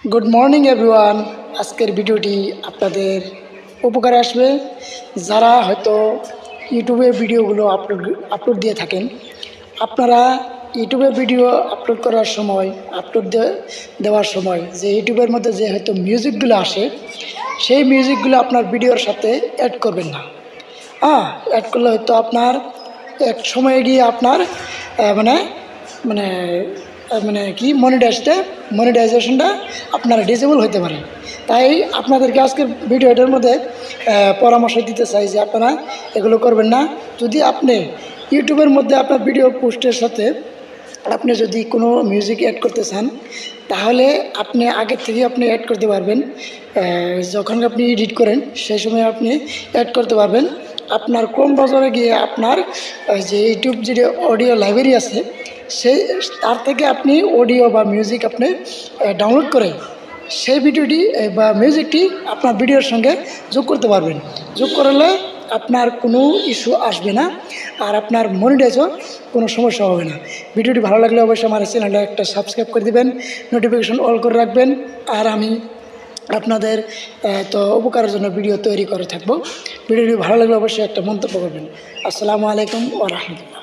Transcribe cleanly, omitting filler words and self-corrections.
Good morning everyone. আজকের ভিডিওটি আপনাদের উপকারে আসবে যারা হয়তো ইউটিউবে ভিডিওগুলো আপলোড দিয়ে থাকেন। আপনারা ইউটিউবে ভিডিও আপলোড করার সময় দেওয়ার সময় যে ইউটিউবের মধ্যে যে হয়তো মিউজিকগুলো আসে, সেই মিউজিকগুলো আপনার ভিডিওর সাথে অ্যাড করবেন না। অ্যাড করলে হয়তো আপনার এক সময়ে গিয়ে আপনার মানে মানে মানে কি মনিটাইজেশনটা আপনার ডিসেবল হতে পারে। তাই আপনাদেরকে আজকের ভিডিওটার মধ্যে পরামর্শ দিতে চাই যে আপনারা এগুলো করবেন না। যদি আপনি ইউটিউবের মধ্যে আপনার ভিডিও পোস্টের সাথে আপনি যদি কোনো মিউজিক অ্যাড করতে চান, তাহলে আপনি আগের থেকে আপনি অ্যাড করতে পারবেন। যখন আপনি এডিট করেন সেই সময় আপনি অ্যাড করতে পারবেন। আপনার ক্রোম ব্রাউজারে গিয়ে আপনার যে ইউটিউব যে অডিও লাইব্রেরি আছে সেই তার থেকে আপনি অডিও বা মিউজিক আপনি ডাউনলোড করে সেই ভিডিওটি বা মিউজিকটি আপনার ভিডিওর সঙ্গে যোগ করতে পারবেন। যোগ করলে আপনার কোনো ইস্যু আসবে না, আর আপনার মনিটাইজও কোনো সমস্যা হবে না। ভিডিওটি ভালো লাগলে অবশ্যই আমার চ্যানেলটা একটা সাবস্ক্রাইব করে দেবেন, নোটিফিকেশন অল করে রাখবেন। আর আমি আপনাদের তো উপকারের জন্য ভিডিও তৈরি করে থাকবো। ভিডিওটি ভালো লাগলে অবশ্যই একটা মন্তব্য করবেন। আসসালামু আলাইকুম ওয়া রাহমাতুল্লাহ।